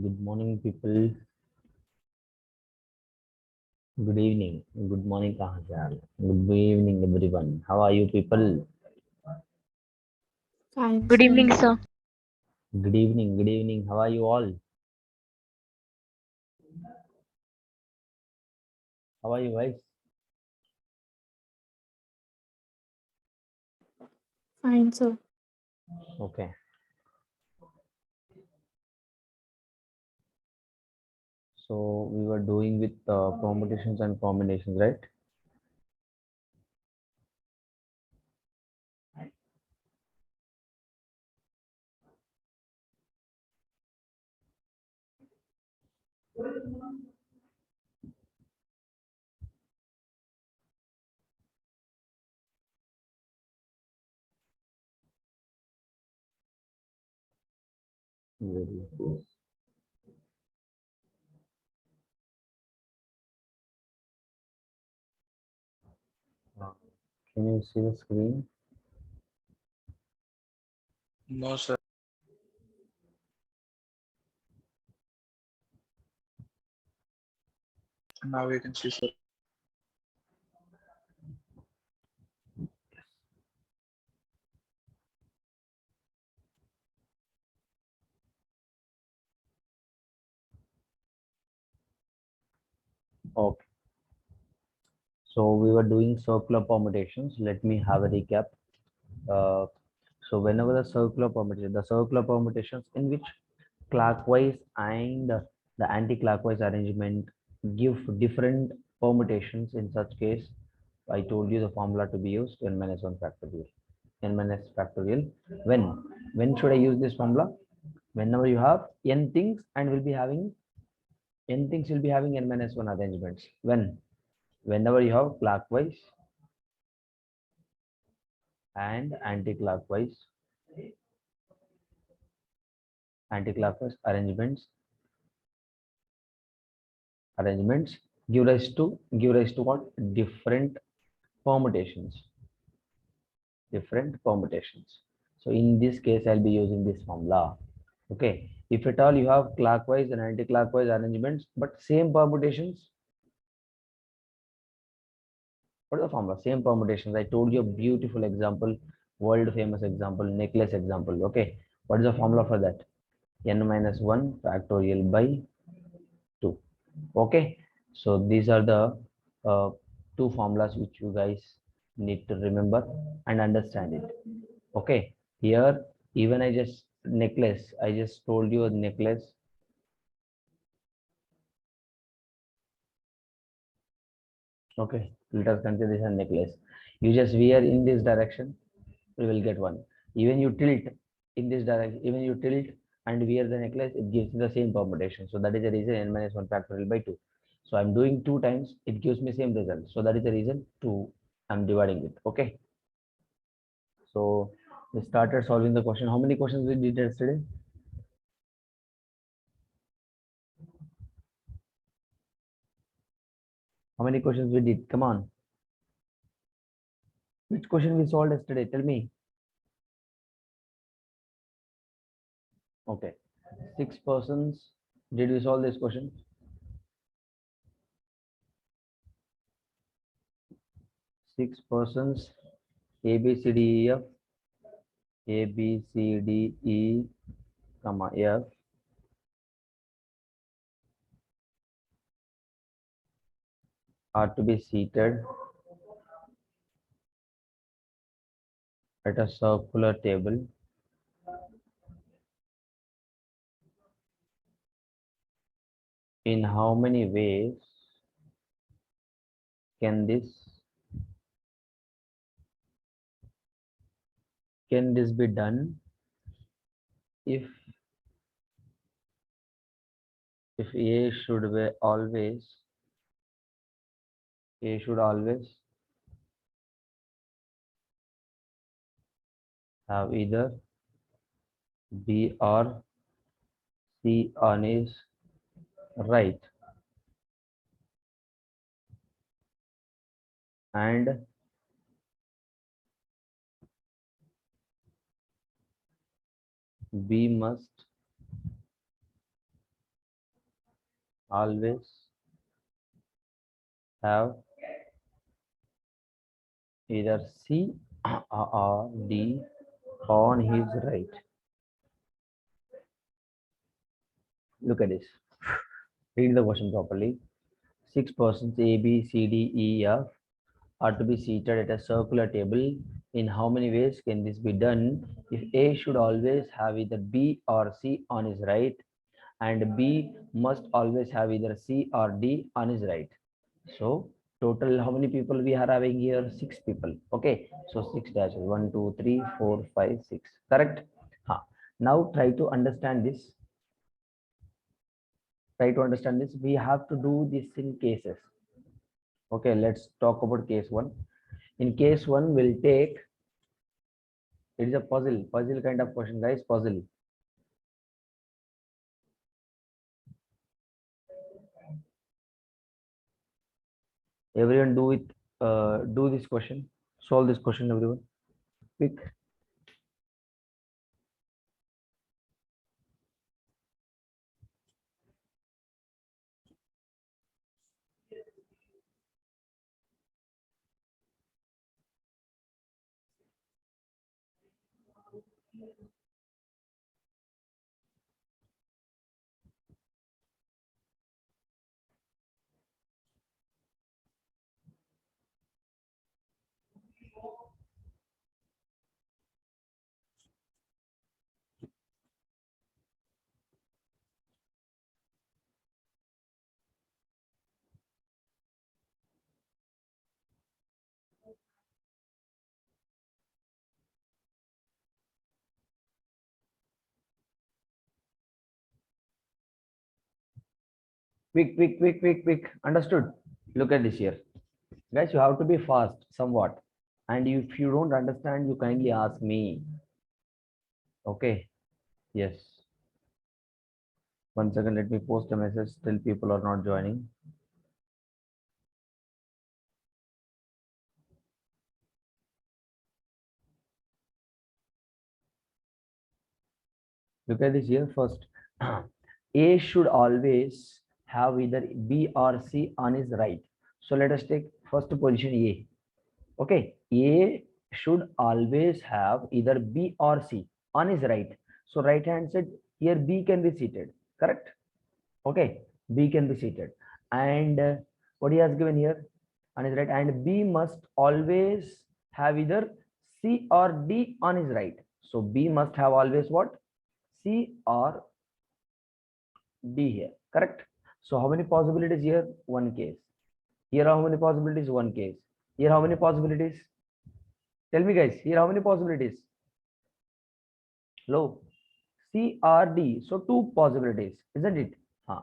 Good morning, people. Good evening. Good morning, कहाँ से आ रहे हैं? Good evening, everyone. How are you, people? Fine, Good sir. evening, sir. Good evening. Good evening. How are you all? How are you guys? Fine, sir. Okay. So we were doing with permutations and combinations, right? Very good. Uh, Can you see the screen? No, sir. Now we can see, sir. Okay. So we were doing circular permutations. Let me have a recap. Uh, so whenever the circular permutations in which clockwise and the anti-clockwise arrangement give different permutations. In such case, I told you the formula to be used n minus 1 factorial. N minus factorial. When should I use this formula? Whenever you have n things and will be having n things will be having n minus 1 arrangements. Whenever you have clockwise and anti-clockwise arrangements give rise to what? Different permutations. So in this case, I'll be using this formula. Okay. If at all you have clockwise and anti-clockwise arrangements, but same permutations, what is the formula? Same permutations. I told you a beautiful example, world famous example, necklace example. Okay. What is the formula for that? N minus 1 factorial by 2. Okay. So these are the uh, two formulas which you guys need to remember and understand it. Okay, here even I just told you a necklace. Okay, let us consider this a necklace. You just wear in this direction, you will get one. Even you tilt in this direction, even you tilt and wear the necklace, it gives the same permutation. So that is the reason n minus 1 factorial by 2. So I'm doing 2 times, it gives me same result. So that is the reason 2, I'm dividing it. Okay. So we started solving the question. How many questions we did yesterday? How many questions we did? Come on. Which question we solved yesterday? Tell me. Okay. 6 persons. Did we solve this question? 6 persons. A, B, C, D, E, F. A, B, C, D, E, comma, F. Are to be seated at a circular table. In how many ways can this be done if A should be always have either B or C on his right and B must always have either C or D on his right. Look at this. Read the question properly. 6 persons A, B, C, D, E, F are to be seated at a circular table. In how many ways can this be done? If A should always have either B or C on his right, and B must always have either C or D on his right. So total how many people we are having here? 6 people. Okay, so 6 dashes 1, 2, 3, 4, 5, 6. Correct? Huh. Now try to understand this. Try to understand this. We have to do this in cases. Okay, let's talk about case 1. In case 1, we'll take, it is a puzzle kind of question, guys. Puzzle. Everyone do it. Do this question. Solve this question, everyone. Quick. Quick. Understood? Look at this here. Guys, you have to be fast somewhat. And if you don't understand, you kindly ask me. Okay. Yes. 1 second, let me post a message. Still people are not joining. Look at this here first. A should always have either B or C on his right. So let us take first position A. Okay, A should always have either B or C on his right. So right hand side here B can be seated. Correct? Okay, B can be seated. And what he has given here on his right, and B must always have either C or D on his right. So B must have always what? C or D here. Correct? So how many possibilities here? One case. Here how many possibilities? One case. Here how many possibilities? Tell me guys, here how many possibilities? Low. C or D. So two possibilities, isn't it? Huh.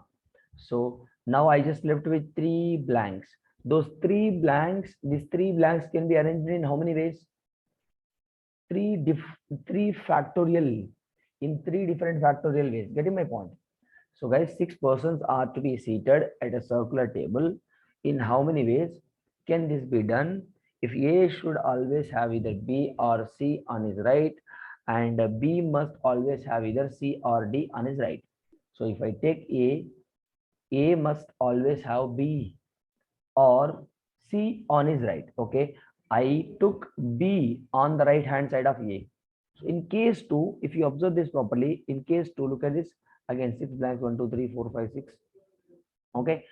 So now I just left with 3 blanks. Those 3 blanks, these 3 blanks can be arranged in how many ways? 3 factorial, in 3 different factorial ways. Getting my point? So guys, 6 persons are to be seated at a circular table. In how many ways can this be done? If A should always have either B or C on his right, and B must always have either C or D on his right. So if I take A must always have B or C on his right. Okay, I took B on the right hand side of A. So in case 2, if you observe this properly, in case 2, look at this again, 6 blanks, 1, 2, 3, 4, 5, 6. Okay,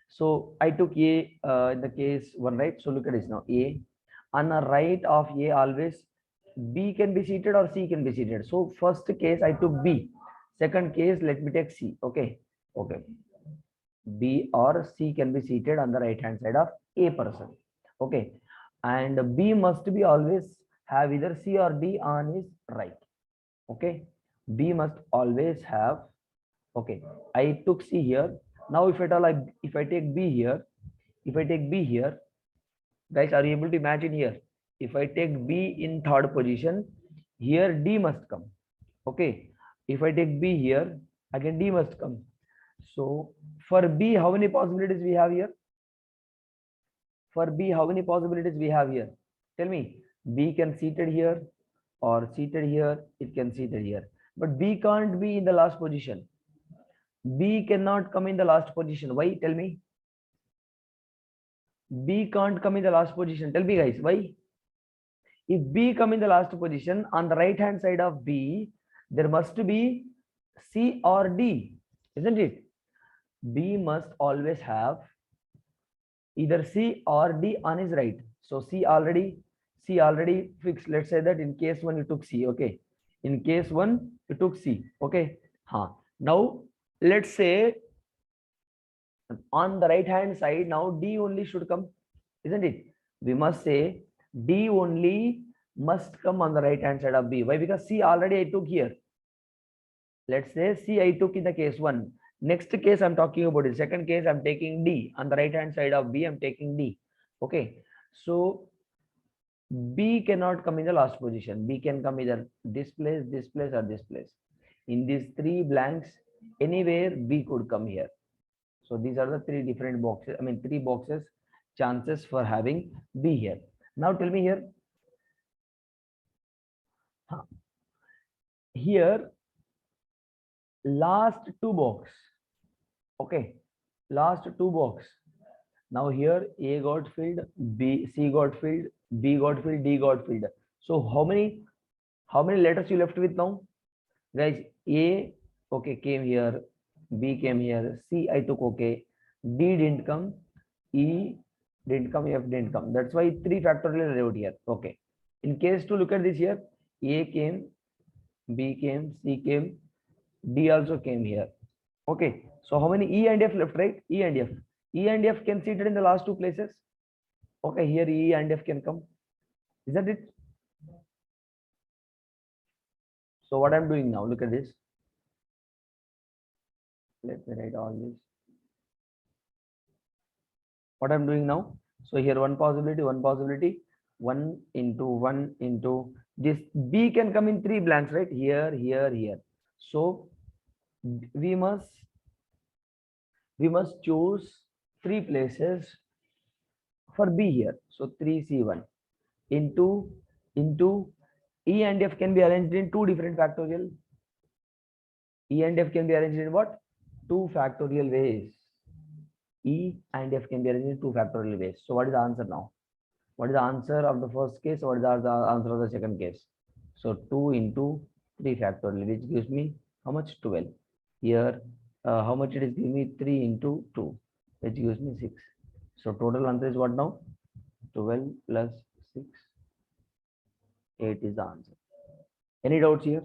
so I took A in the case 1, right? So look at this now. A on the right of A, always B can be seated or C can be seated. So first case I took B. Second case, let me take C. Okay. B or C can be seated on the right hand side of A person. Okay, and B must be always have either C or D on his right. Okay, B must always have. Okay, I took C here. Now if at all if I take B here, guys, are you able to imagine here? If I take B in third position, here D must come. Okay, if I take B here, again D must come. So for B, how many possibilities we have here? For B, how many possibilities we have here? Tell me. B can seated here or seated here. It can seated here. But B can't be in the last position. B cannot come in the last position. Why? Tell me. B can't come in the last position. Tell me, guys, why? If B come in the last position, on the right hand side of B, there must be C or D, isn't it? B must always have either C or D on his right. So C already fixed. Let's say that in case one you took C, okay. In case one you took C, okay. Now let's say on the right hand side, now D only should come, isn't it? We must say D only must come on the right hand side of B. Why? Because C already I took here. Let's say C I took in the case one. Next case I'm talking about is second case I'm taking D. On the right hand side of B I'm taking D. Okay. So B cannot come in the last position. B can come either this place, or this place. In these three blanks, anywhere B could come here. So these are the three different boxes. I mean, three boxes chances for having B here. Now tell me here. Here, last two box. Okay, last two box. Now here A got filled, B, C got filled, B got filled, D got filled. So how many letters you left with now? Guys, A, okay, came here, B came here, C I took okay, D didn't come, E didn't come, F didn't come. That's why 3 factorial arrived here. Okay. In case to look at this here, A came, B came, C came, D also came here. Okay. So how many E and F left, right? E and F. E and F can sit in the last two places. Okay, here E and F can come. Isn't it? So what I'm doing now, look at this. Let me write all this. What I'm doing now. So here one possibility, 1 into 1 into this. B can come in 3 blanks, right? Here, here, here. So we must choose 3 places for B here. So 3C1 into E and F can be arranged in 2 different factorial. E and F can be arranged in what? 2 factorial ways. E and F can be arranged in 2 factorial ways. So what is the answer now? What is the answer of the first case? What is the answer of the second case? So 2 into 3 factorial, which gives me how much? 12. Here, how much it is giving me? 3 into 2, which gives me 6. So total answer is what now? 12 plus 6. 8 is the answer. Any doubts here?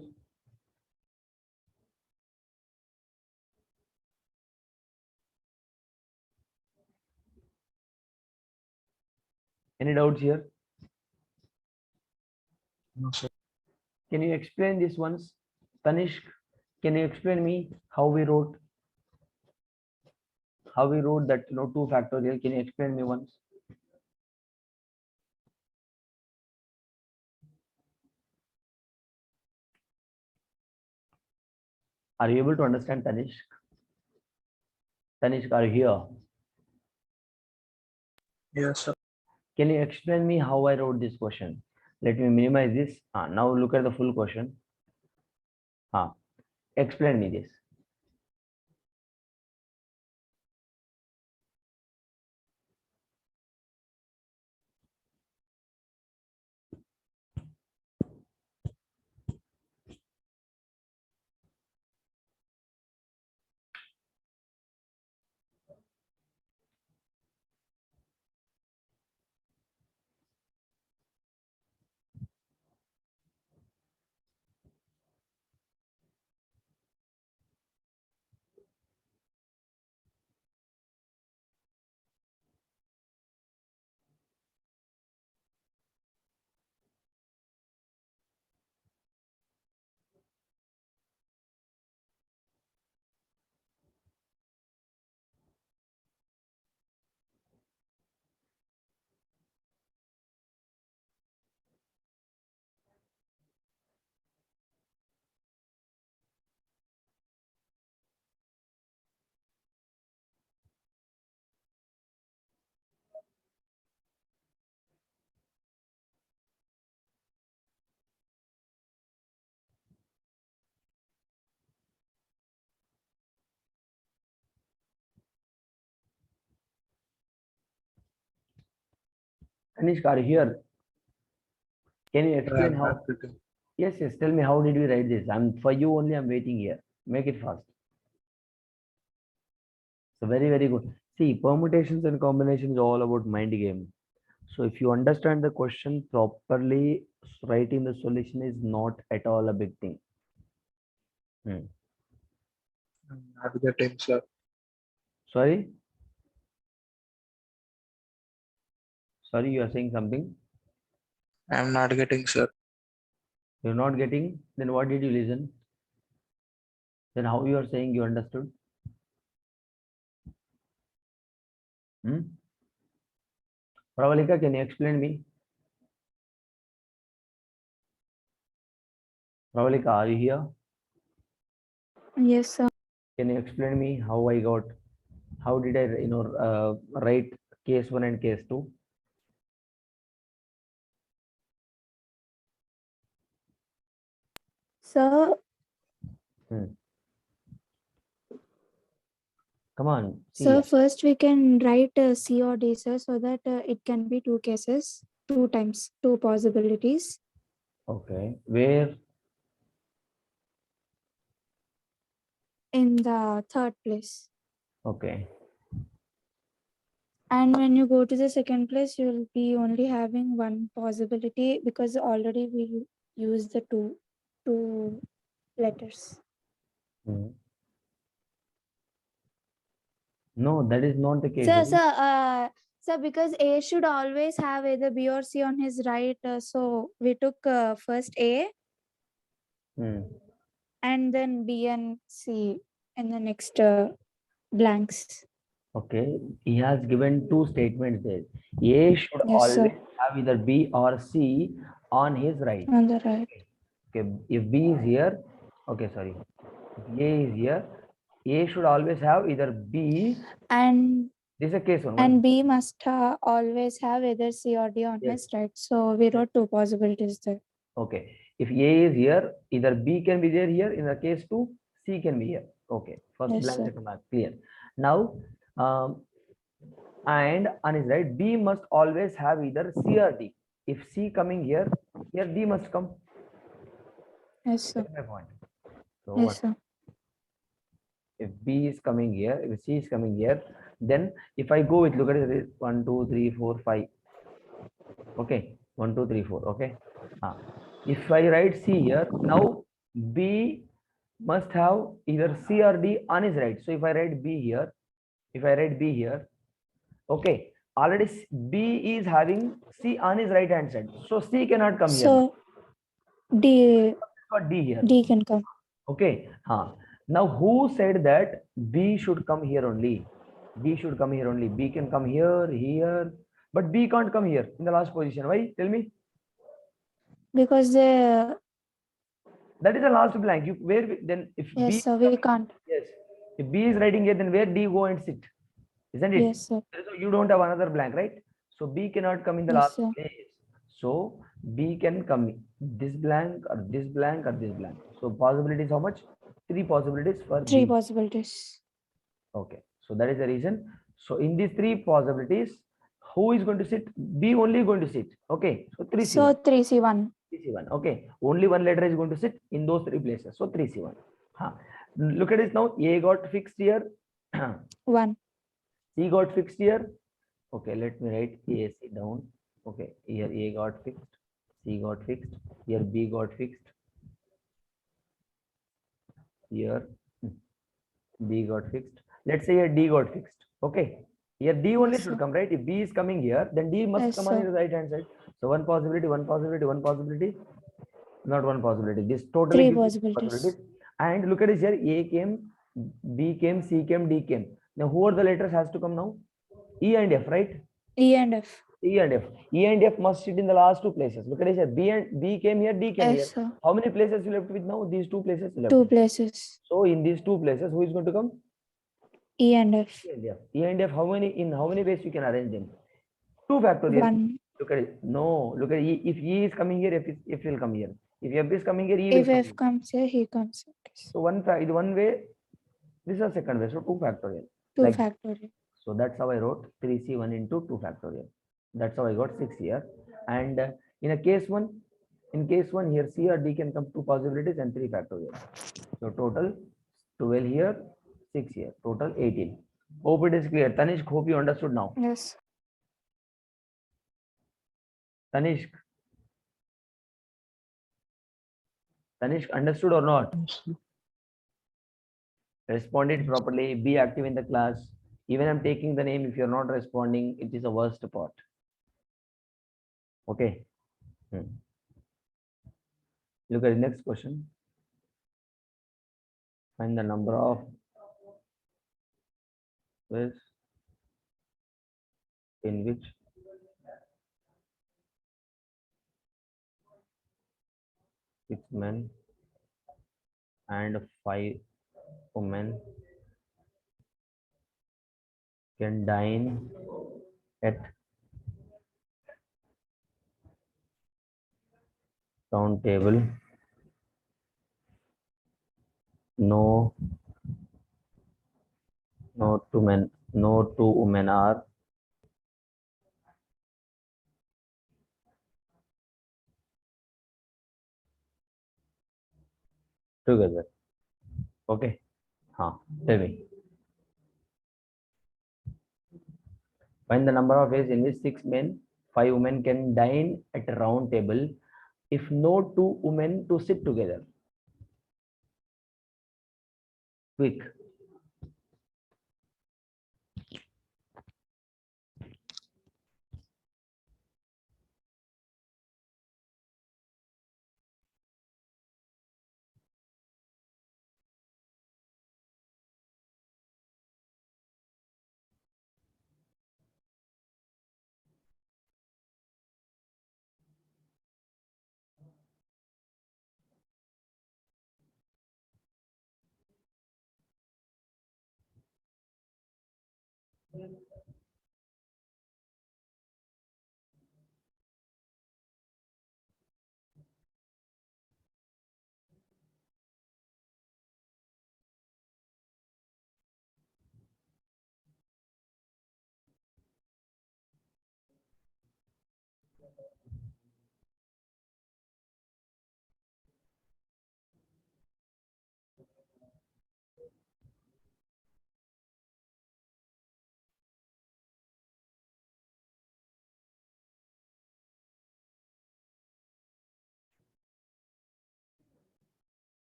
Any doubts here? No, sir. Can you explain this once? Tanishk, can you explain me how we wrote that 2 factorial? Can you explain me once? Are you able to understand, Tanishk? Tanishk, are you here? Yes, sir. Can you explain me how I wrote this question? Let me minimize this. Now look at the full question. Explain me this. Kanishka, are you here? Can you explain I'm how? not getting. Yes, yes. Tell me how did we write this? I'm for you only. I'm waiting here. Make it fast. So very, very good. See, permutations and combinations is all about mind game. So if you understand the question properly, writing the solution is not at all a big thing. Hmm. I'm not getting, sir. Sorry? Sorry, you are saying something? I'm not getting, sir. You're not getting? Then what did you listen? Then how you are saying you understood? Hmm? Pravalika, can you explain me? Pravalika, are you here? Yes, sir. Can you explain me how I got, how did I, write case 1 and case 2? So, Hmm. Come on, see. so first we can write C or D, sir, so that it can be two cases, two times, two possibilities. Okay, where? In the third place. Okay, And when you go to the second place, you'll be only having one possibility because already we use the two letters. hmm. No, that is not the case. So, That is, so because A should always have either B or C on his right. So we took first A hmm. and then B and C in the next blanks. Okay, he has given two statements there. A should Yes, always sir. have either B or C on his right. On the right. Okay, if B is here, okay, sorry. If A is here, A should always have either B. And This is a case one. and B must always have either C or D on Yes. his right. So we Yes. wrote two possibilities there. Okay. If A is here, either B can be there here. In the case 2, C can be here. Okay. First Yes, blank, sir. second blank. Clear. Now, and on his right, B must always have either C or D. If C coming here, here D must come. Yes, sir. That's my point. So Yes, what? sir. If B is coming here, if C is coming here, then if I go with, look at it, 1, 2, 3, 4, 5. Okay, 1, 2, 3, 4. Okay. If I write C here, now B must have either C or D on his right. So if I write B here, okay, already B is having C on his right hand side. So C cannot come here. So D Got D here. D can come. Okay. Now who said that B should come here only? B should come here only. B can come here, here, but B can't come here in the last position. Why? Tell me. Because the That is the last blank. You then if B yes, sir, we can't. yes, if B is writing here, then where D go and sit? Isn't it? Yes, sir. So you don't have another blank, right? So B cannot come in the Yes, last sir. place. So B can come this blank or this blank or this blank. So possibilities how much? 3 possibilities for Three B. possibilities. Okay. So that is the reason. So in these 3 possibilities, who is going to sit? B only going to sit. Okay. So 3C1. So 3C1. 3C1. Okay. Only one letter is going to sit in those 3 places. So 3C1. Look at this now. A got fixed here. 1. C got fixed here. Okay. Let me write A, C down. Okay. Here A got fixed. C got fixed. Here B got fixed. Here B got fixed. Let's say here D got fixed. Okay. Here D only Yes, should sir. come, right? If B is coming here, then D must Yes, come on sir. your right hand side. So one possibility, one possibility, one possibility. Not one possibility. This totally 3 gives you possibilities. possibilities. And look at this here. A came, B came, C came, D came. Now who are the letters has to come now? E and F, right? E and F. E and F. E and F must sit in the last 2 places. Look at this here. B came here, D came here. Yes, sir. How many places you left with now? These 2 places you left. 2 places. So in these 2 places, who is going to come? E and F. E and F. E and F, in how many ways you can arrange them? 2 factorial. 1. Look at it. No, look at E. If E is coming here, F will come here. If F is coming here, E will If come F here. comes here, he comes here. So one way, this is a second way. So 2 factorial. 2 Like factorial. so that's how I wrote 3C1 into 2 factorial. That's how I got 6 here. And in a case one, here C or D can come 2 possibilities and 3 factorial. So total 12 here, 6 here, total 18. Hope it is clear. Tanishq, hope you understood now. Yes. Tanishq, understood or not? Respond it properly. Be active in the class. Even I'm taking the name. If you're not responding, it is a worst part. Okay. Look at the next question. Find the number of ways in which six men and 5 women can dine at round table. No, no two women are together. Okay. Tell me. Find the number of ways in which 6 men, 5 women can dine at a round table if no 2 women to sit together. Quick.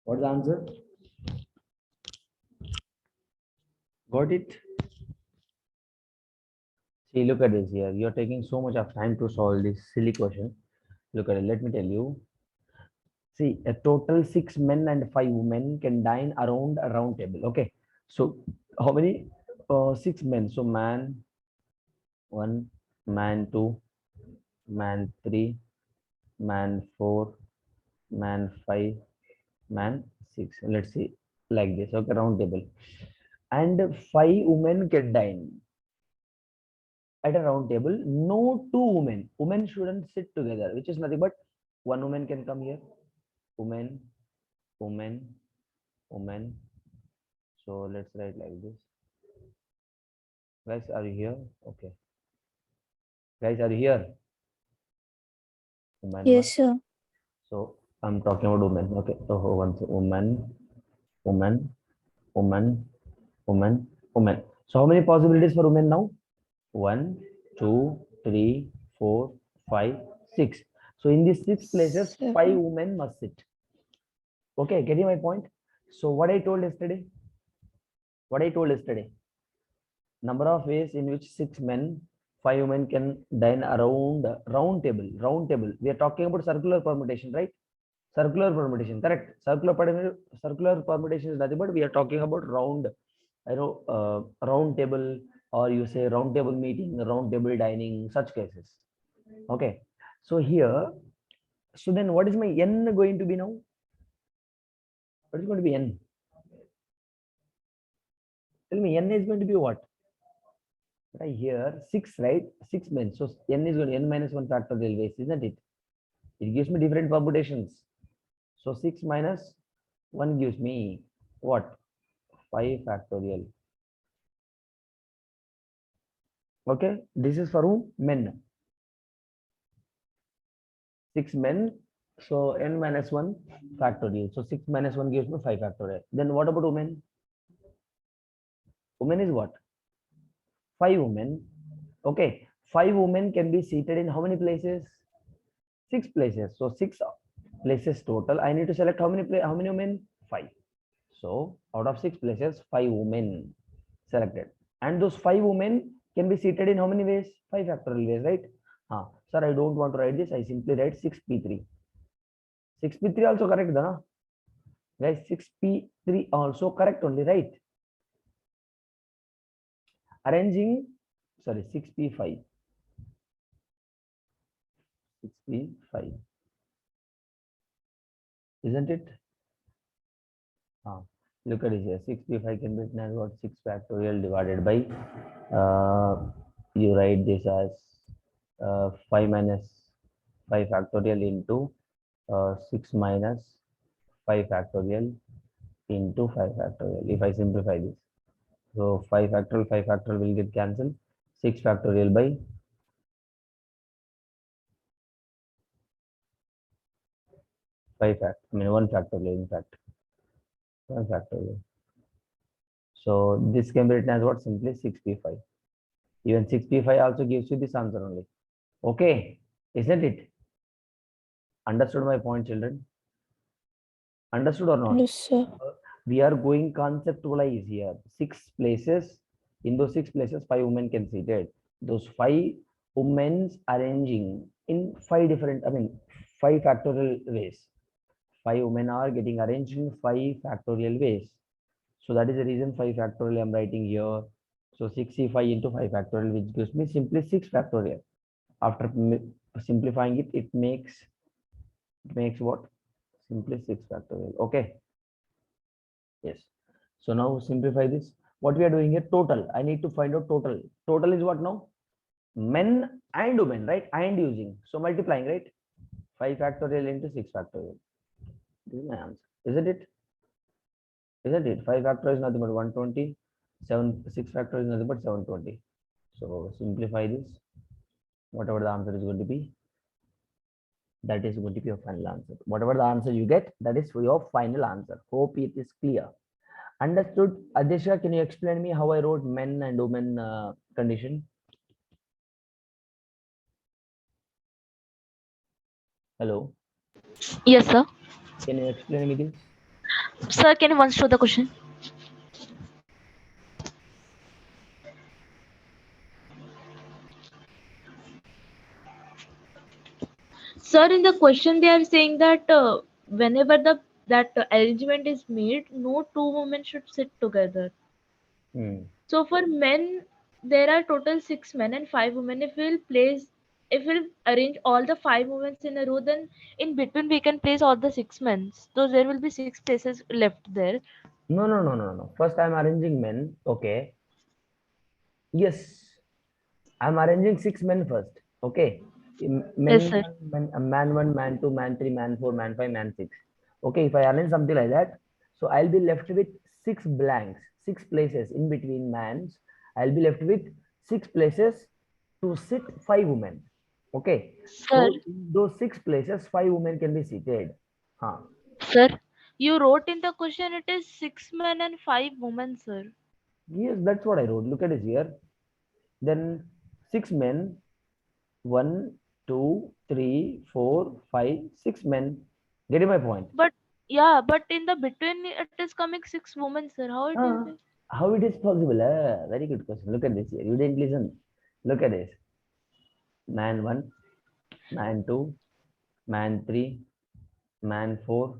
What's the answer? Got it? See, look at this here. You're taking so much of time to solve this silly question. Look at it. Let me tell you. See, a total 6 men and 5 women can dine around a round table. Okay. So, how many? 6 men. So, man 1, man 2, man 3, man 4, man 5, man 6. Let's see. Like this. Okay. Round table. and 5 women can dine at a round table. No two women. Women shouldn't sit together, which is nothing but one woman can come here. Woman, woman, woman. So let's write like this. Guys, are you here? Okay. Guys, are you here? Woman one. Yes, sir. So I'm talking about women. Okay. So once woman, woman, woman, woman, woman. So how many possibilities for women now? 1, 2, 3, 4, 5, 6. So in these 6 places, 5 7. women must sit. Okay, getting my point? So what I told yesterday? What I told yesterday? Number of ways in which 6 men, 5 women can dine around round table. Round table. We are talking about circular permutation, right? Circular permutation, correct? Circular permutation is nothing but we are talking about round, round table, or you say round table meeting, round table dining, such cases. Okay. So here, so then what is my n going to be now? What is going to be n? Tell me, n is going to be what? Right here, 6, right? 6 men. So n is going to n minus 1 factorial ways, isn't it? It gives me different permutations. So 6 minus 1 gives me what? 5 factorial. Okay, this is for whom? Men. 6 men. So n minus 1 factorial. So 6 minus 1 gives me 5 factorial. Then what about women? Women is what? 5 women. Okay, 5 women can be seated in how many places? 6 places. So 6 places total. I need to select how many women? 5. So out of 6 places, 5 women selected. And those 5 women can be seated in how many ways? 5 factorial ways, right? Sir, I don't want to write this. I simply write 6p3. 6p3 also correct, na? Guys, 6p3 also correct only, right? Arranging, sorry, 6p5. 6p5. Isn't it? Look at it here. 6p5 can be written as what? 6 factorial divided by, you write this as 5 minus 5 factorial into 6 minus 5 factorial into 5 factorial. If I simplify this, so 5 factorial will get cancelled. 6 factorial by 1 factorial, in fact. 1 factorial. So this can be written as what? Simply 6p5. Even 6p5 also gives you this answer only. Okay, isn't it? Understood my point, children? Understood or not? Yes, sir. We are going conceptualize here. 6 places. In those 6 places, 5 women can sit it. Those 5 women's arranging in 5 different, 5 factorial ways. 5 women are getting arranged in 5 factorial ways. So that is the reason 5 factorial I'm writing here. So 6c5 into 5 factorial, which gives me simply 6 factorial. After simplifying it, it makes what? Simply 6 factorial. Okay. Yes. So now simplify this. What we are doing here, total. I need to find out total. Total is what now? Men and women, right? And using. So multiplying, right? 5 factorial into 6 factorial. This is my answer. Isn't it? Isn't it? 5 factorial is nothing but 120. 6 factorial is nothing but 720. So simplify this. Whatever the answer is going to be, that is going to be your final answer. Whatever the answer you get, that is your final answer. Hope it is clear. Understood? Adisha, can you explain me how I wrote men and women condition? Hello. Yes, sir. Can you explain me this? Sir, can you once show the question? Sir, in the question they are saying that whenever that arrangement is made, no two women should sit together. So for men, there are total 6 men and 5 women. If we'll arrange all the 5 women in a row, then in between we can place all the 6 men. So there will be 6 places left there. No. First I'm arranging men. Okay. Yes. I'm arranging 6 men first. Okay. Yes, Men sir. one, man one, man two, man three, man four, man five, man six. Okay. If I arrange something like that, so I'll be left with 6 blanks, 6 places in between mans. I'll be left with 6 places to sit 5 women. Okay. Sir, So in those 6 places, 5 women can be seated. Huh. sir, you wrote in the question it is 6 men and 5 women, sir. Yes, that's what I wrote. Look at this here. Then 6 men, 1, 2, 3, 4, 5, 6 men. Getting my point? But yeah, but in the between it is coming 6 women, sir. How it will Ah, be? how it is possible? Very good question. Look at this here. You didn't listen. Look at this. Man one, man two, man three, man four,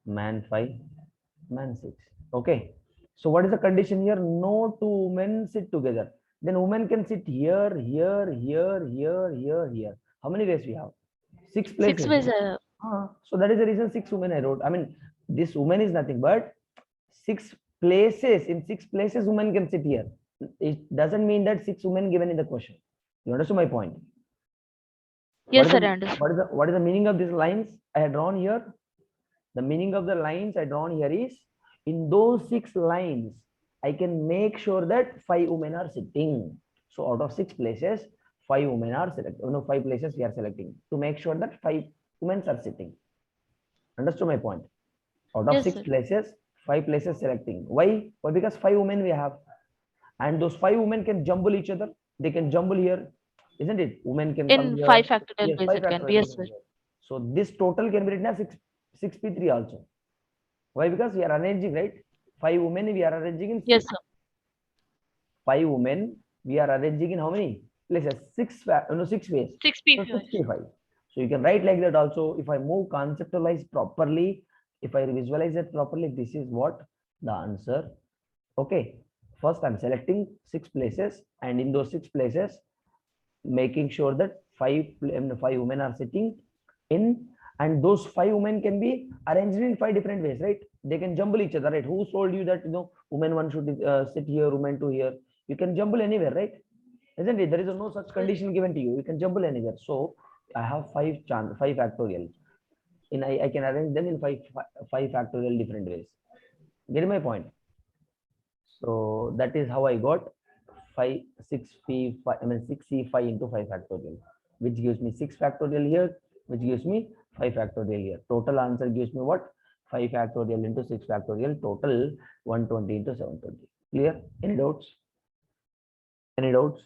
man five, man six. Okay. So what is the condition here? No two men sit together. Then women can sit here, here, here, here, here, here. How many ways we have? 6 places. 6 ways. So that is the reason 6 women I wrote. I mean, this woman is nothing but 6 places. In 6 places, women can sit here. It doesn't mean that 6 women given in the question. You understand my point? What Yes, is sir, the I understand. what is the meaning of these lines I had drawn here? The meaning of the lines I drawn here is in those 6 lines, I can make sure that 5 women are sitting. So out of 6 places, 5 women are selected. No, 5 places we are selecting to make sure that 5 women are sitting. Understood my point? Out of Yes, six sir. places, 5 places selecting. Why? Why? Because 5 women we have, and those 5 women can jumble each other. They can jumble here, isn't it? Women can come In here. 5 factorial Yes, ways five it can be. factorial Yes, can sir. be here. So this total can be written as 6p3 also. Why? Because we are arranging, right? 5 women we are arranging in Yes, six. sir. 5 women we are arranging in how many places? 6 ways. 6 p So ways. 65. So you can write like that also. If I move conceptualize properly, if I visualize it properly, this is what the answer. Okay. First, I'm selecting 6 places, and in those 6 places, making sure that 5 women are sitting in, and those 5 women can be arranged in 5 different ways, right? They can jumble each other, right? Who told you that woman one should sit here, woman two here? You can jumble anywhere, right? Isn't it? There is no such Yes. condition given to you. You can jumble anywhere. So I have 5 factorial. I can arrange them in five factorial different ways. Getting my point? So that is how I got 5 6 p 5 I mean 6c5 into 5 factorial, which gives me 6 factorial here, which gives me 5 factorial here. Total answer gives me what? 5 factorial into 6 factorial, total 120 into 720. Clear? Any doubts? Any doubts?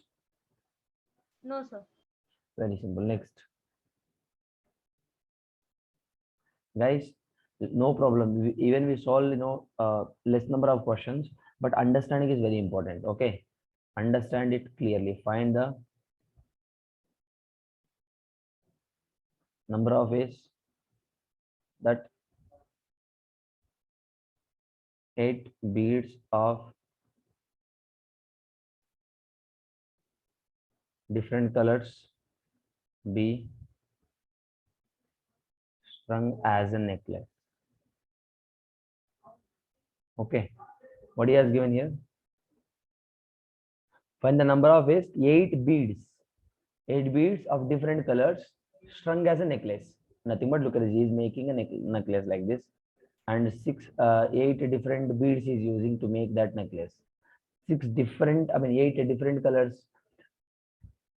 No, sir. Very simple. Next, guys, no problem. Even we solve less number of questions, but understanding is very important. Okay, understand it clearly. Find the number of ways that 8 beads of different colors be strung as a necklace. Okay, what he has given here? Find the number of ways 8 beads. 8 beads of different colors strung as a necklace. Nothing but look at this. He is making a necklace like this, and 8 different beads he is using to make that necklace. 8 different colors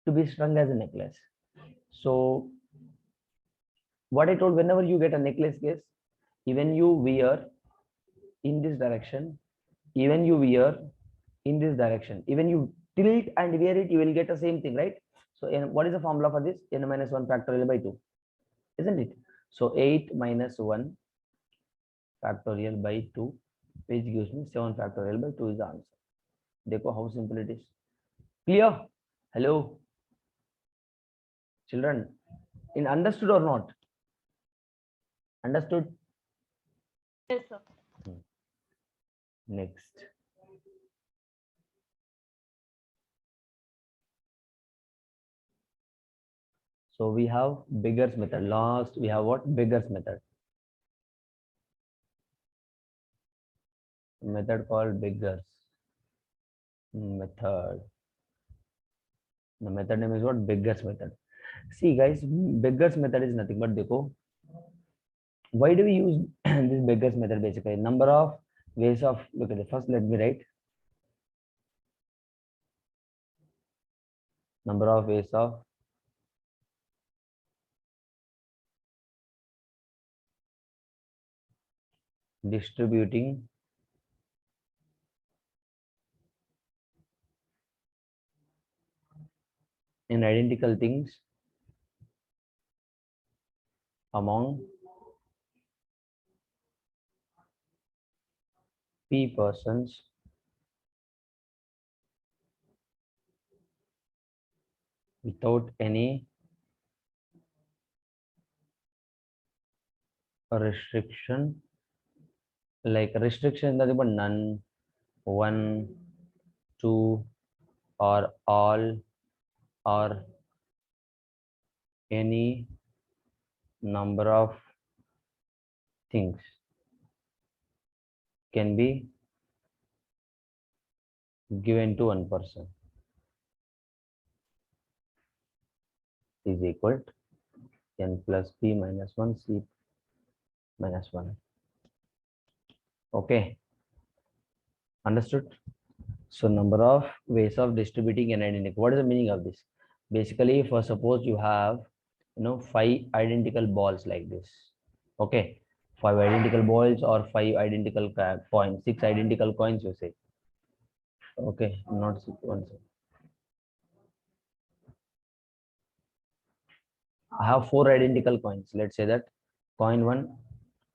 to be strung as a necklace. So what I told, whenever you get a necklace case, even you wear in this direction, even you wear in this direction, even you tilt and wear it, you will get the same thing, right? So what is the formula for this? N minus 1 factorial by 2, isn't it? So 8 minus 1 factorial by 2, which gives me 7 factorial by 2 is the answer. Dekho how simple it is. Clear? Hello, children. In understood or not? Understood? Yes, sir. Next. So we have Bigger's method. Last we have what? Bigger's method. method called beggars method. The method name is what? Beggars method. See guys, beggars method is nothing but dekho, why do we use this beggars method? Basically number of ways of, look at it first, let me write number of ways of distributing in identical things among p persons without any restriction, like restriction nothing but none, one, two, or all, or any number of things can be given to one person is equal to n plus p minus 1 c minus 1. Okay, understood? So number of ways of distributing an identical. What is the meaning of this? Basically, for suppose you have, 5 identical balls like this. Okay, 5 identical balls or 5 identical coins, 6 identical coins you say. Okay, not 6, 1 second. I have 4 identical coins. Let's say that coin 1,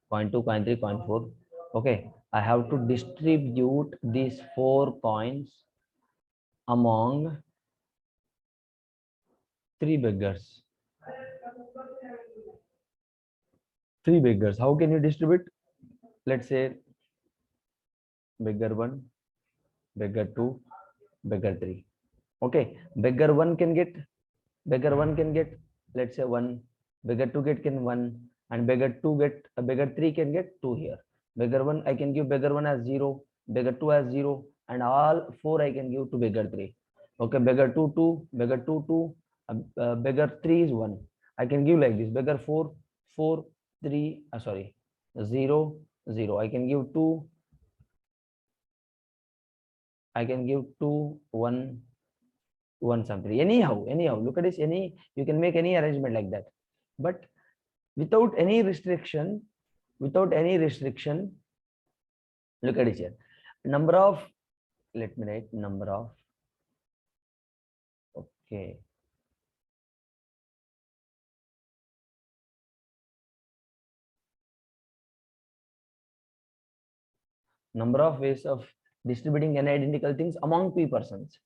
coin 2, coin 3, coin 4. Okay, I have to distribute these 4 coins among 3 beggars. 3 beggars. How can you distribute? Let's say beggar 1, beggar 2, beggar 3. Okay, beggar 1 can get, let's say 1, beggar 2 can 1, and beggar 3 can get 2 here. Beggar 1, I can give beggar 1 as 0, beggar 2 as 0, and all 4 I can give to beggar 3. Okay, beggar 2 2, beggar 2 2, beggar 3 is 1. I can give like this, beggar 4 4 3, 0 0. I can give 2, 1 1 something. Anyhow, look at this. You can make any arrangement like that, but without any restriction. Look at it here. Number of, let me write number of. Okay. Number of ways of distributing n identical things among p persons.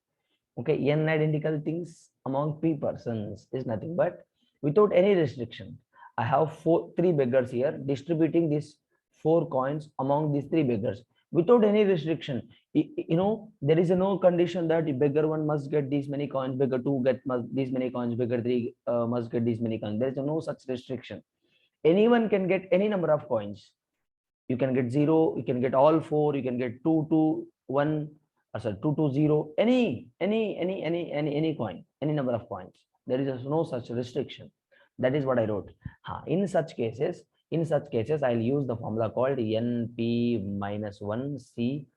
Okay, n identical things among p persons is nothing but without any restriction. I have 3 beggars here, distributing these 4 coins among these 3 beggars without any restriction. There is no condition that beggar 1 must get these many coins, beggar 2 these many coins, beggar 3 must get these many coins. There is no such restriction. Anyone can get any number of coins. You can get 0, you can get all 4, you can get 2 2 1, 2 2 0, any coin, any number of coins. There is no such restriction. That is what I wrote. In such cases, I'll use the formula called np minus 1 c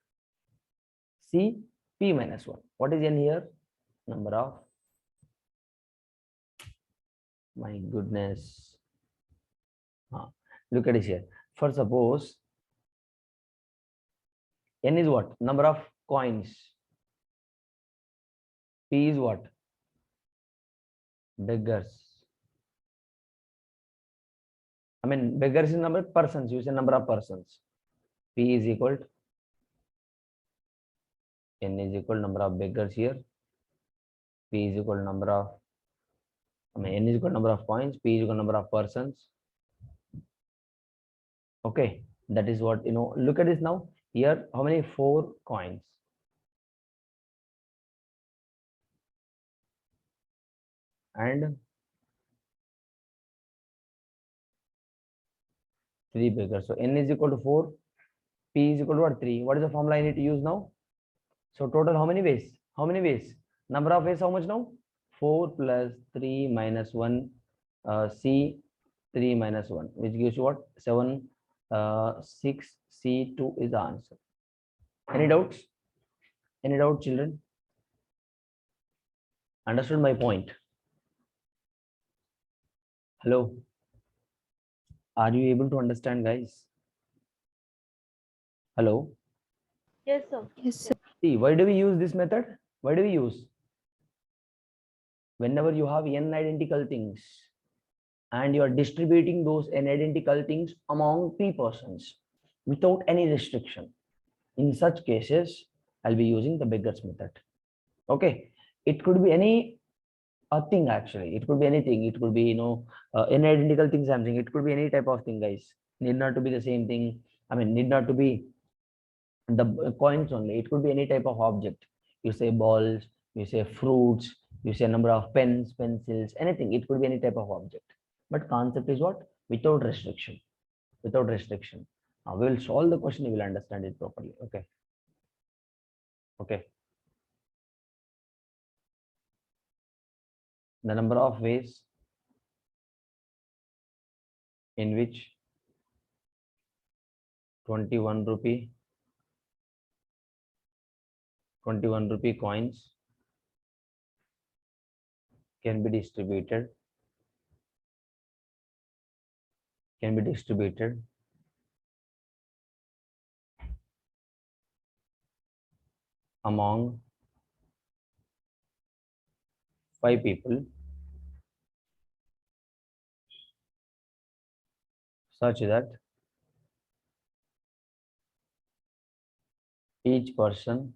p minus 1. What is n here? Number of, my goodness. Look at it here. For suppose n is what? Number of coins. P is what? Beggars. I mean, beggars is number of persons. You say number of persons. P is equal to n is equal to number of beggars here. P is equal to number of, n is equal to number of coins. P is equal to number of persons. Okay, that is what, look at this now. Here, how many? 4 coins. And 3 beggars. So n is equal to 4, P is equal to what? 3. What is the formula I need to use now? So total how many ways? How many ways? Number of ways how much now? 4 plus 3 minus 1 C 3 minus 1, which gives you what? 7 6 C2 is the answer. Any doubts? Any doubt, children? Understood my point? Hello? Are you able to understand, guys? Hello? Yes, sir. Yes, sir. See, why do we use this method? Why do we use? Whenever you have n identical things and you are distributing those n identical things among p persons without any restriction, in such cases, I'll be using the beggars method. Okay, it could be any a thing actually. It could be anything. It could be n identical things. I'm saying it could be any type of thing, guys. Need not to be the same thing. I mean, need not to be the coins only. It could be any type of object. You say balls, you say fruits, you say number of pens, pencils, anything. It could be any type of object. But concept is what? Without restriction. Without restriction. We will solve the question. You will understand it properly. Okay. Okay. The number of ways in which 21 rupee coins can be distributed among 5 people such that each person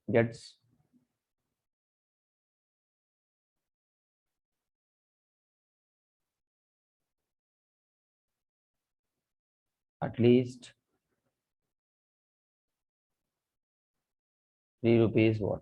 gets at least 3 rupees what?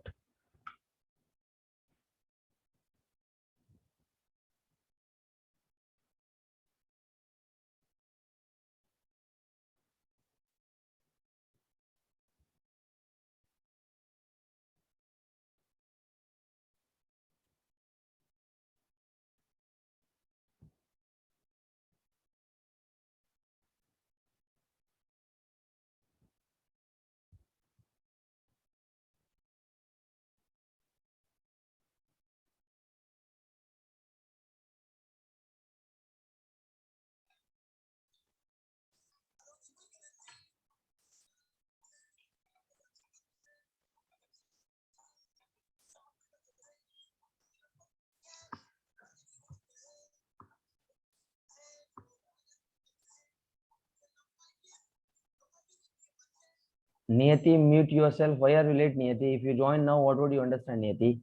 Niyati, mute yourself. Why are you late, Niyati? If you join now, what would you understand, Niyati?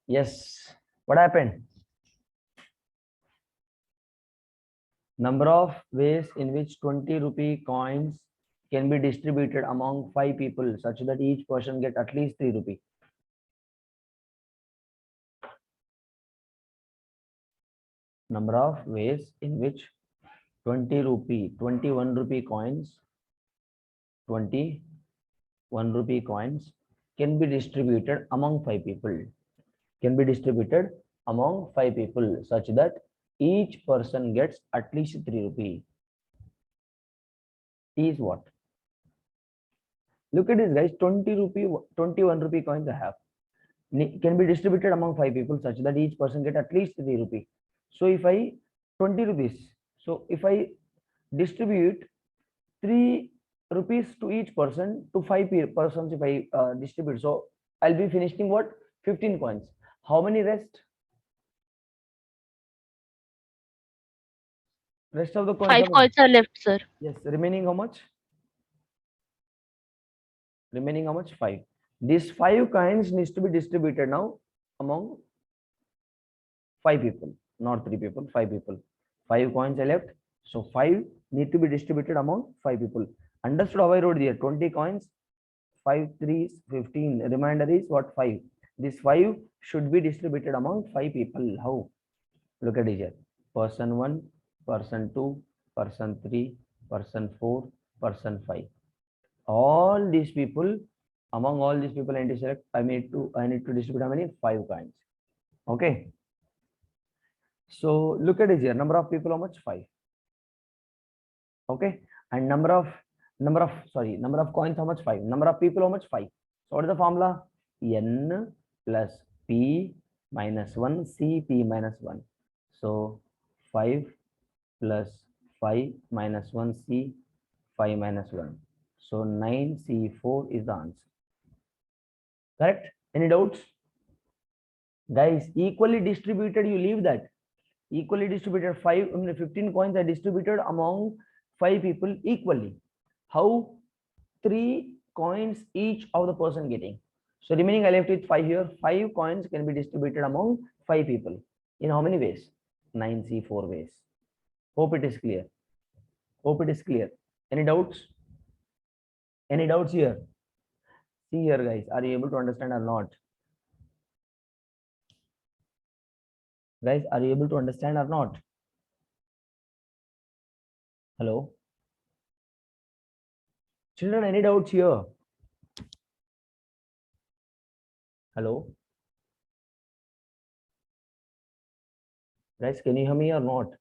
Yes. What happened? Number of ways in which 20 rupee coins can be distributed among 5 people such that each person get at least 3 rupee? Number of ways in which 20 rupee, 21 rupee coins, 21 rupee coins can be distributed among 5 people. Can be distributed among 5 people such that each person gets at least 3 rupee. Is what? Look at this, guys. 20 rupee, 21 rupee coins I have. Can be distributed among 5 people such that each person get at least 3 rupee. So if I 20 rupees, so if I distribute 3 rupees to each person to 5 persons, if I distribute, so I'll be finishing what? 15 coins. How many rest? Rest of the coins. 5 coins are left, sir. Yes, remaining how much? Remaining how much? 5. These 5 coins needs to be distributed now among 5 people, not 3 people, 5 people. 5 coins are left, so 5 need to be distributed among 5 people. Understood how I wrote here? 20 coins, 5 3s 15. Remainder is what? 5. This 5 should be distributed among 5 people. How? Look at it here. Person 1, person 2, person 3, person 4, person 5. All these people, among all these people, I need to select. I need to distribute how many? 5 coins. Okay. So look at it here. Number of people, how much? 5. Okay. And number of coins, how much? 5. Number of people, how much? 5. So what is the formula? N plus P minus 1 C P minus 1. So 5 plus 5 minus 1 C 5 minus 1. So 9C4 is the answer. Correct? Any doubts? Guys, equally distributed, you leave that. Equally distributed, 15 coins are distributed among 5 people equally. How? 3 coins each of the person getting. So remaining I left with 5 here. 5 coins can be distributed among 5 people. In how many ways? 9C4 ways. Hope it is clear. Hope it is clear. Any doubts? Any doubts here? See here, guys. Are you able to understand or not? Guys, are you able to understand or not? Hello? Children, any doubts here? Hello? Guys, can you hear me or not?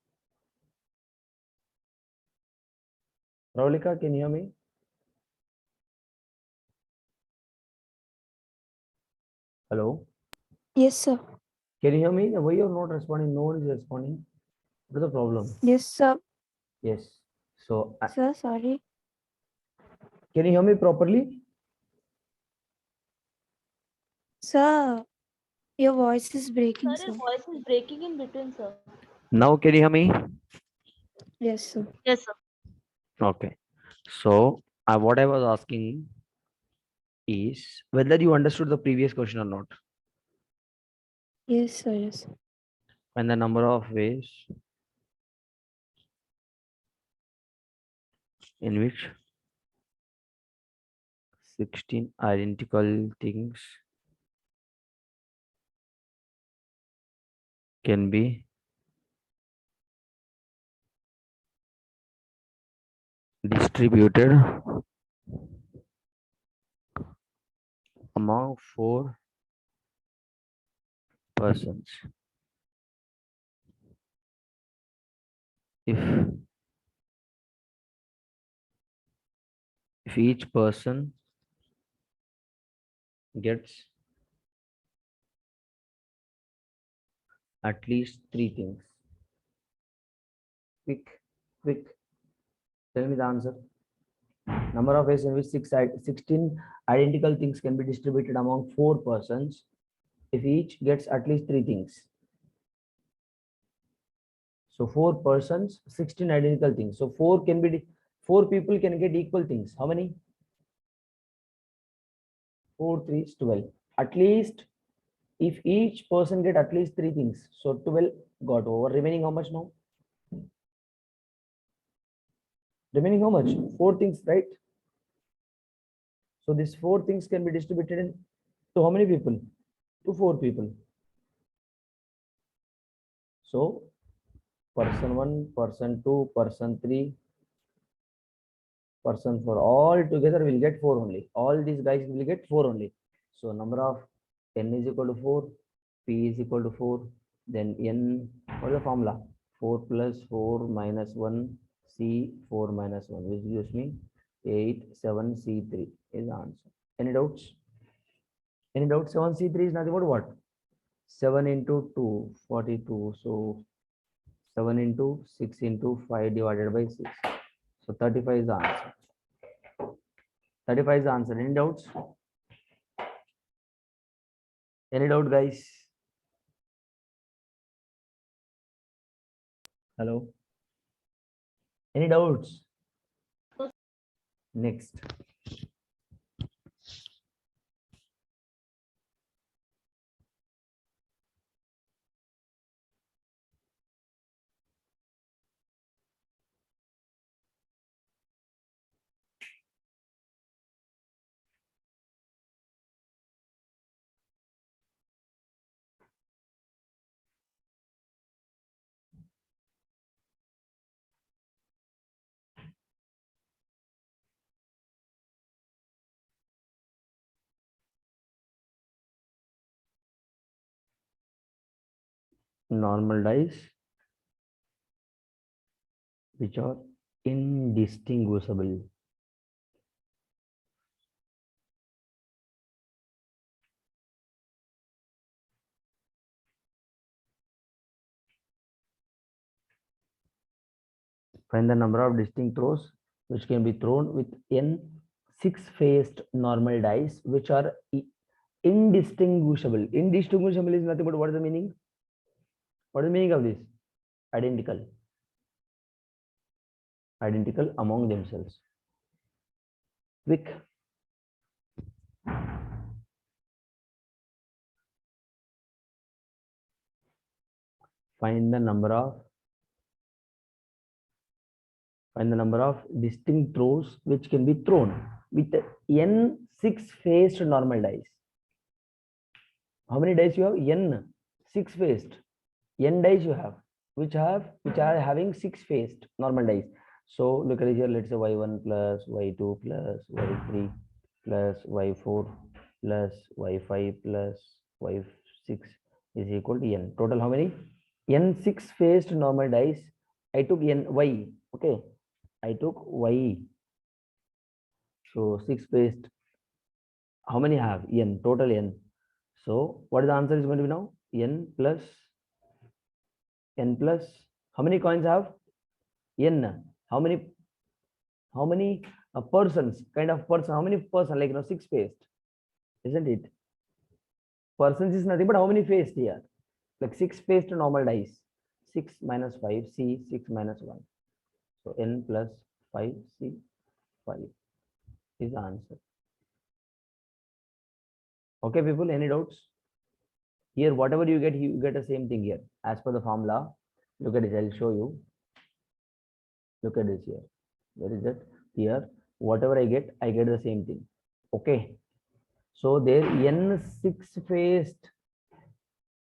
Raulika, can you hear me? Hello? Yes, sir. Can you hear me? Why you're not responding? No one is responding. What is the problem? Yes, sir. Yes. So, Sir, sorry. can you hear me properly? Sir, your voice is breaking, Sir, sir. your voice is breaking in between, sir. Now, can you hear me? Yes, sir. Yes, sir. Okay. So, what I was asking is whether you understood the previous question or not. Yes, sir. Yes, sir. And the number of ways in which 16 identical things can be distributed among 4 persons. If each person gets at least 3 things. Quick. Tell me the answer. Number of ways in which 16 identical things can be distributed among 4 persons if each gets at least 3 things. So 4 persons, 16 identical things. So 4 people can get equal things. How many? 4 3 is 12. At least if each person get at least 3 things. So 12 got over. Remaining how much now? Remaining how much? 4 things, right? So these 4 things can be distributed in to how many people? To 4 people. So person 1, person 2, person 3, person 4, all together will get 4 only. All these guys will get 4 only. So number of n is equal to 4, p is equal to 4, then n, what is the formula? 4 plus 4 minus 1, c 4 minus 1, which gives me 8, 7, c3 is the answer. Any doubts? Any doubts? 7, c3 is nothing but what? 7 into 2, 42. So 7 into 6 into 5 divided by 6. So 35 is the answer. 35 is the answer. Any doubts? Any doubt, guys? Hello? Any doubts? Next. Normal dice which are indistinguishable. Find the number of distinct throws which can be thrown with n 6-faced normal dice which are indistinguishable. Indistinguishable is nothing but what is the meaning? What is the meaning of this? Identical. Identical among themselves. Quick. Find the number of distinct throws which can be thrown with n 6-faced normal dice. How many dice you have? N 6-faced. N dice you have which are having 6-faced normal dice. So look at it here. Let's say y1 plus y2 plus y3 plus y4 plus y5 plus y6 is equal to n. Total how many? N 6-faced normal dice. I took n y. Okay, I took y. So 6-faced. How many have? N. Total n. So what is the answer is going to be now? N plus how many coins have? N. How many persons? Kind of person. How many person? Like 6-faced, isn't it? Persons is nothing but how many faced here? Like 6-faced normal dice. 6 minus 5 c 6 minus 1. So n plus 5 c 5 is the answer. Okay, people. Any doubts? Here, whatever you get the same thing here. As per the formula, look at it. I'll show you. Look at this here. Where is it? Here, whatever I get the same thing. Okay. So there n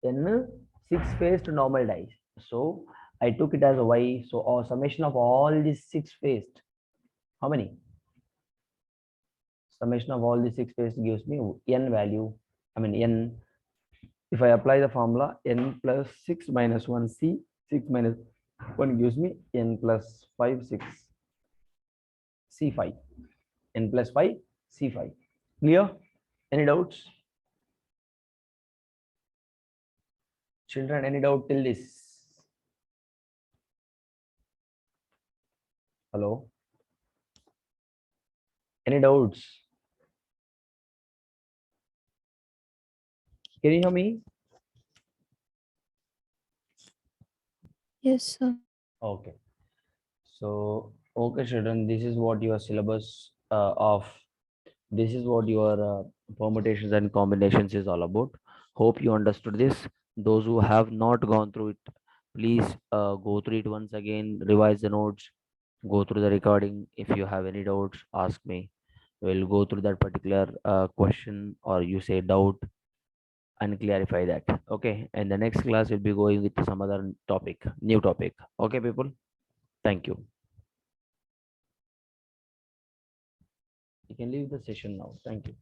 6-faced normal dice. So I took it as a y. So our summation of all these 6-faced. How many? Summation of all these 6-faced gives me n value. I mean n. If I apply the formula, n plus 6 minus 1 c 6 minus 1 gives me n plus 5 6 c5. N plus 5 c5. Clear? Any doubts? Children, any doubt till this? Hello? Any doubts? Can you hear me? Yes, sir. Okay. So, okay, children, this is what your syllabus this is what your permutations and combinations is all about. Hope you understood this. Those who have not gone through it, please go through it once again, revise the notes, go through the recording. If you have any doubts, ask me. We'll go through that particular question, or you say doubt, and clarify that. Okay. And the next class will be going with some other topic, new topic. Okay, people. Thank you. You can leave the session now. Thank you.